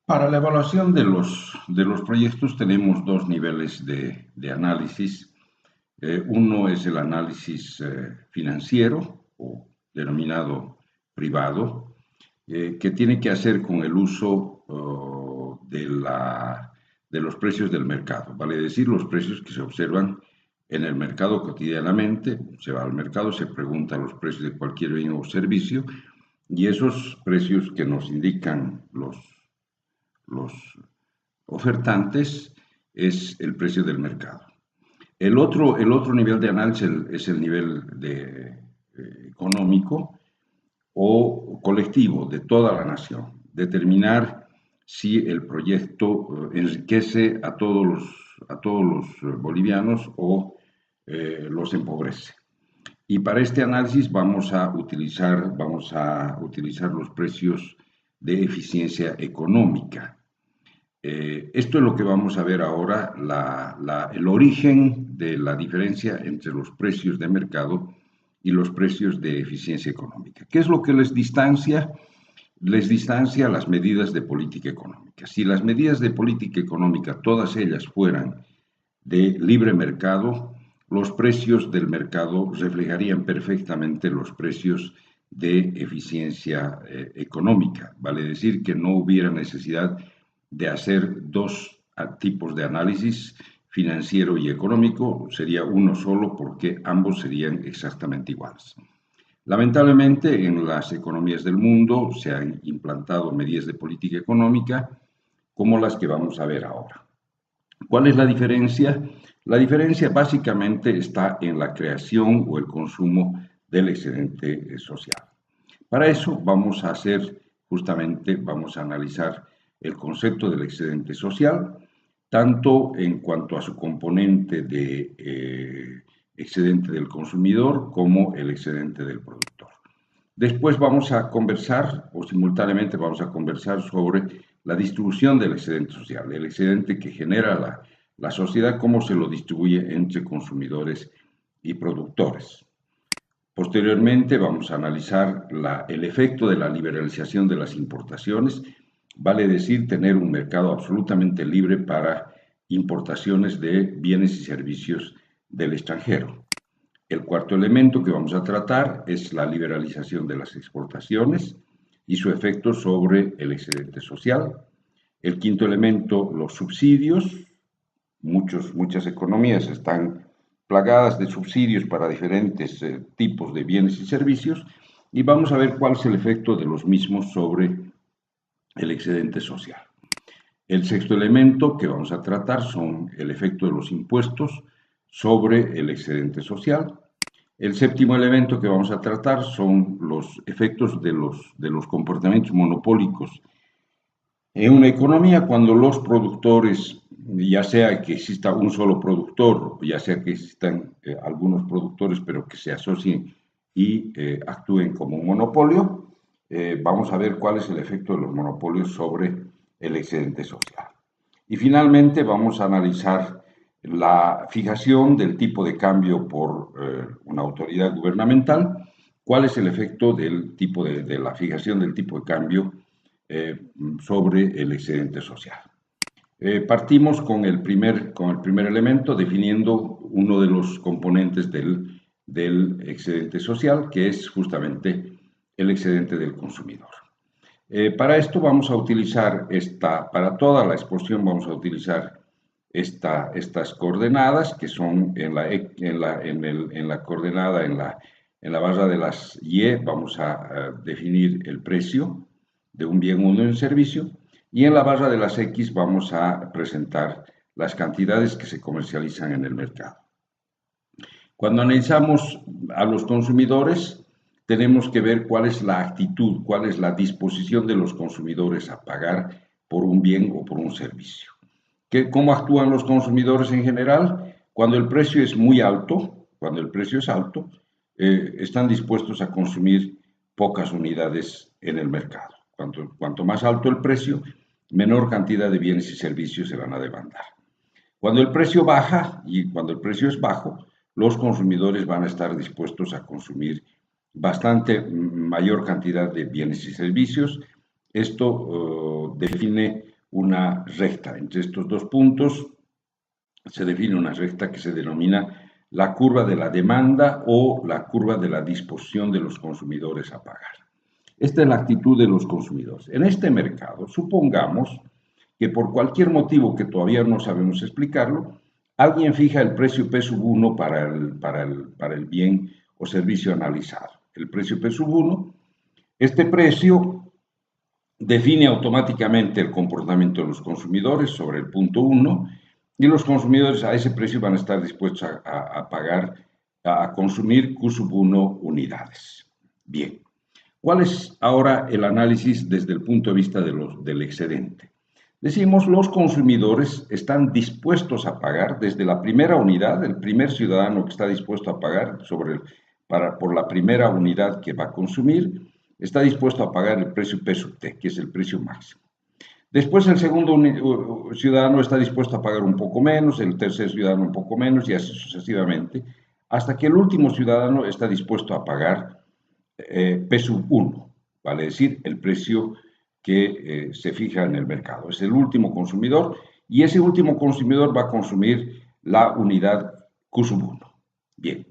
Para la evaluación de los proyectos tenemos dos niveles de análisis. Uno es el análisis financiero o denominado privado, que tiene que hacer con el uso de los precios del mercado, vale decir, los precios que se observan en el mercado cotidianamente. Se va al mercado, se pregunta los precios de cualquier bien o servicio y esos precios que nos indican los ofertantes es el precio del mercado. El otro nivel de análisis es el nivel económico o colectivo de toda la nación. Determinar si el proyecto enriquece a todos los bolivianos o los empobrece. Y para este análisis vamos a utilizar los precios de eficiencia económica. Esto es lo que vamos a ver ahora, el origen de la diferencia entre los precios de mercado y los precios de eficiencia económica. ¿Qué es lo que les distancia? Les distancia las medidas de política económica. Si las medidas de política económica, todas ellas fueran de libre mercado, los precios del mercado reflejarían perfectamente los precios de eficiencia económica. Vale decir que no hubiera necesidad de hacer dos tipos de análisis, financiero y económico, sería uno solo porque ambos serían exactamente iguales. Lamentablemente, en las economías del mundo se han implantado medidas de política económica como las que vamos a ver ahora. ¿Cuál es la diferencia? La diferencia básicamente está en la creación o el consumo del excedente social. Para eso vamos a analizar el concepto del excedente social, tanto en cuanto a su componente de excedente del consumidor como el excedente del productor. Después vamos a conversar, o simultáneamente vamos a conversar sobre la distribución del excedente social, el excedente que genera la sociedad, cómo se lo distribuye entre consumidores y productores. Posteriormente vamos a analizar el efecto de la liberalización de las importaciones, vale decir tener un mercado absolutamente libre para importaciones de bienes y servicios del extranjero. El cuarto elemento que vamos a tratar es la liberalización de las exportaciones y su efecto sobre el excedente social. El quinto elemento, los subsidios. Muchas economías están plagadas de subsidios para diferentes tipos de bienes y servicios y vamos a ver cuál es el efecto de los mismos sobre el excedente social. El sexto elemento que vamos a tratar son el efecto de los impuestos sobre el excedente social. El séptimo elemento que vamos a tratar son los efectos de los comportamientos monopólicos en una economía cuando los productores, ya sea que exista un solo productor, ya sea que existan algunos productores, pero que se asocien y actúen como un monopolio, vamos a ver cuál es el efecto de los monopolios sobre el excedente social. Y finalmente vamos a analizar la fijación del tipo de cambio por una autoridad gubernamental, cuál es el efecto de la fijación del tipo de cambio sobre el excedente social. Partimos con el primer elemento definiendo uno de los componentes del excedente social, que es justamente el excedente del consumidor. Para esto vamos a utilizar para toda la exposición vamos a utilizar estas coordenadas que son en la coordenada, en la barra de las Y, vamos a definir el precio de un bien o de un servicio, y en la barra de las X vamos a presentar las cantidades que se comercializan en el mercado. Cuando analizamos a los consumidores, tenemos que ver cuál es la actitud, cuál es la disposición de los consumidores a pagar por un bien o por un servicio. ¿Cómo actúan los consumidores en general? Cuando el precio es muy alto, están dispuestos a consumir pocas unidades en el mercado. Cuanto más alto el precio, menor cantidad de bienes y servicios se van a demandar. Cuando el precio baja y cuando el precio es bajo, los consumidores van a estar dispuestos a consumir bastante mayor cantidad de bienes y servicios. Esto define una recta. Entre estos dos puntos se define una recta que se denomina la curva de la demanda o la curva de la disposición de los consumidores a pagar. Esta es la actitud de los consumidores. En este mercado, supongamos que por cualquier motivo que todavía no sabemos explicarlo, alguien fija el precio P/1 para el bien o servicio analizado. El precio P/1, este precio define automáticamente el comportamiento de los consumidores sobre el punto 1 y los consumidores a ese precio van a estar dispuestos a pagar, a consumir Q/1 unidades. Bien, ¿cuál es ahora el análisis desde el punto de vista del excedente? Decimos, los consumidores están dispuestos a pagar desde la primera unidad, el primer ciudadano que está dispuesto a pagar por la primera unidad que va a consumir, está dispuesto a pagar el precio P/T, que es el precio máximo. Después el segundo ciudadano está dispuesto a pagar un poco menos, el tercer ciudadano un poco menos y así sucesivamente, hasta que el último ciudadano está dispuesto a pagar P/1, vale decir, el precio que se fija en el mercado. Es el último consumidor y ese último consumidor va a consumir la unidad Q/1. Bien,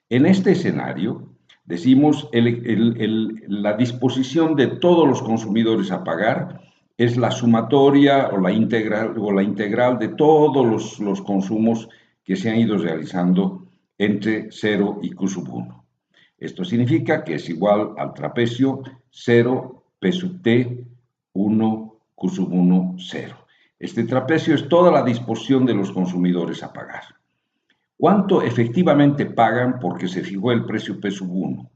en este escenario decimos la disposición de todos los consumidores a pagar es la sumatoria o la integral de todos los consumos que se han ido realizando entre 0 y Q/1. Esto significa que es igual al trapecio 0, P/T, 1, Q/1, 0. Este trapecio es toda la disposición de los consumidores a pagar. ¿Cuánto efectivamente pagan porque se fijó el precio P/1?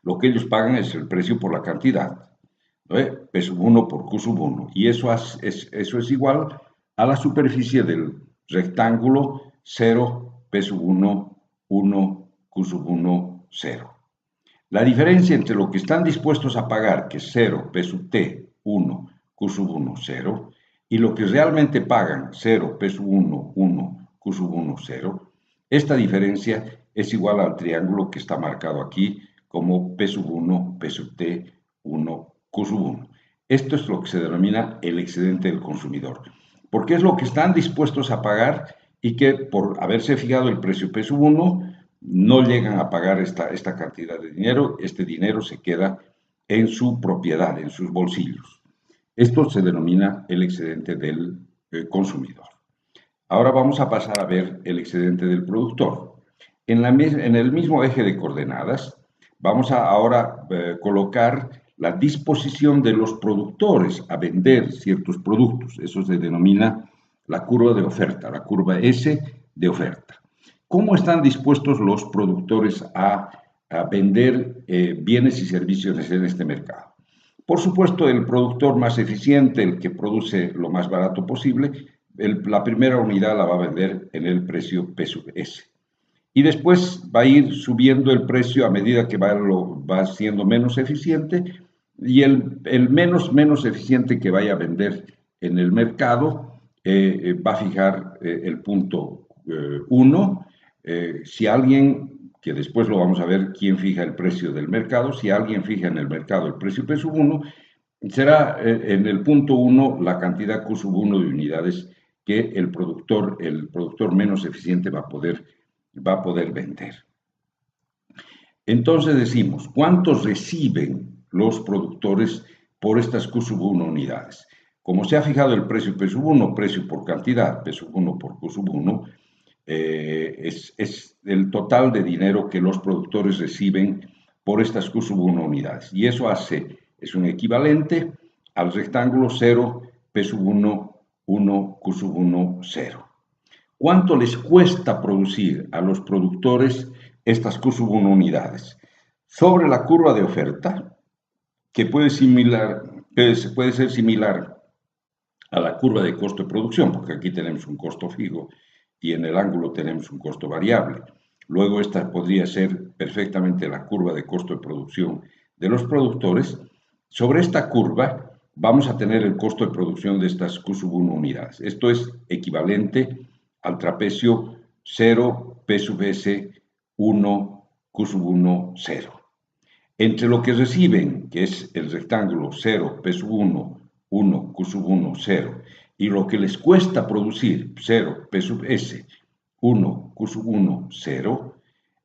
Lo que ellos pagan es el precio por la cantidad, ¿no? P/1 por Q/1. Y eso es igual a la superficie del rectángulo 0, P/1, 1, Q/1, 0. La diferencia entre lo que están dispuestos a pagar, que es 0, P/T, 1, Q/1, 0, y lo que realmente pagan, 0, P/1, 1, Q/1, 0, esta diferencia es igual al triángulo que está marcado aquí como P/1, P/T, 1, Q/1. Esto es lo que se denomina el excedente del consumidor, porque es lo que están dispuestos a pagar y que por haberse fijado el precio P/1 no llegan a pagar esta cantidad de dinero, este dinero se queda en su propiedad, en sus bolsillos. Esto se denomina el excedente del consumidor. Ahora vamos a pasar a ver el excedente del productor. En el mismo eje de coordenadas, vamos a ahora colocar la disposición de los productores a vender ciertos productos. Eso se denomina la curva de oferta, la curva S de oferta. ¿Cómo están dispuestos los productores a vender bienes y servicios en este mercado? Por supuesto, el productor más eficiente, el que produce lo más barato posible, la primera unidad la va a vender en el precio P/S. Y después va a ir subiendo el precio a medida que va siendo menos eficiente y el menos eficiente que vaya a vender en el mercado va a fijar el punto 1. Si alguien, que después lo vamos a ver quién fija el precio del mercado, si alguien fija en el mercado el precio P/1, será en el punto 1 la cantidad Q/1 de unidades que el productor menos eficiente va a poder vender. Entonces decimos, ¿cuántos reciben los productores por estas Q/1 unidades? Como se ha fijado el precio P/1, precio por cantidad, P/1 por Q/1, es el total de dinero que los productores reciben por estas Q/1 unidades. Y eso es un equivalente al rectángulo 0, P/1, 1, Q/1, 0. ¿Cuánto les cuesta producir a los productores estas Q/1 unidades? Sobre la curva de oferta, que puede ser similar a la curva de costo de producción, porque aquí tenemos un costo fijo y en el ángulo tenemos un costo variable. Luego esta podría ser perfectamente la curva de costo de producción de los productores. Sobre esta curva vamos a tener el costo de producción de estas Q/1 unidades. Esto es equivalente al trapecio 0, P/S, 1, Q/1, 0. Entre lo que reciben, que es el rectángulo 0, P/1, 1, Q sub 1, 0, y lo que les cuesta producir, 0, P sub S, 1, Q sub 1, 0,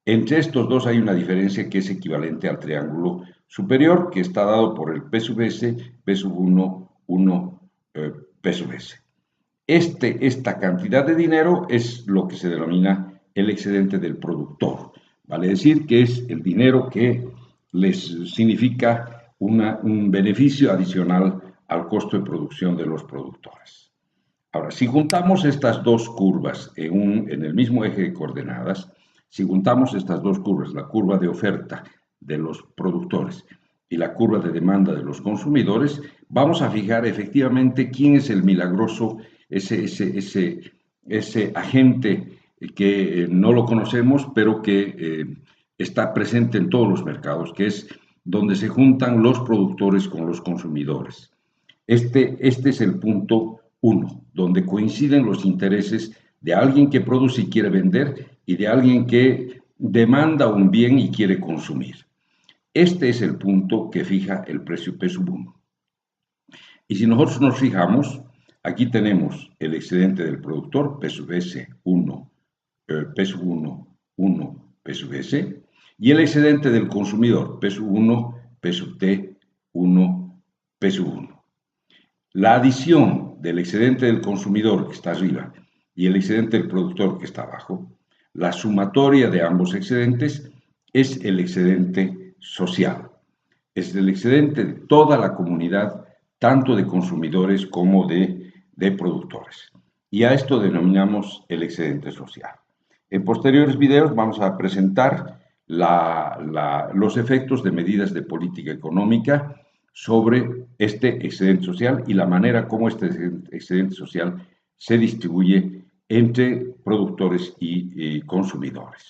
entre estos dos hay una diferencia que es equivalente al triángulo superior, que está dado por el P sub S, P sub 1, 1, P sub S. Esta cantidad de dinero es lo que se denomina el excedente del productor. Vale decir que es el dinero que les significa un beneficio adicional al costo de producción de los productores. Ahora, si juntamos estas dos curvas en el mismo eje de coordenadas, si juntamos estas dos curvas, la curva de oferta de los productores y la curva de demanda de los consumidores, vamos a fijar efectivamente quién es el milagroso, ese agente que no lo conocemos, pero que está presente en todos los mercados, que es donde se juntan los productores con los consumidores. Este es el punto 1, donde coinciden los intereses de alguien que produce y quiere vender y de alguien que demanda un bien y quiere consumir. Este es el punto que fija el precio P sub 1. Y si nosotros nos fijamos, aquí tenemos el excedente del productor, P sub S 1, P sub 1, 1, P sub S, y el excedente del consumidor, P sub 1, P sub T, 1, P sub 1. La adición del excedente del consumidor, que está arriba, y el excedente del productor, que está abajo, la sumatoria de ambos excedentes es el excedente social. Es el excedente de toda la comunidad, tanto de consumidores como de productores. Y a esto denominamos el excedente social. En posteriores videos vamos a presentar los efectos de medidas de política económica sobre este excedente social y la manera como este excedente social se distribuye entre productores y consumidores.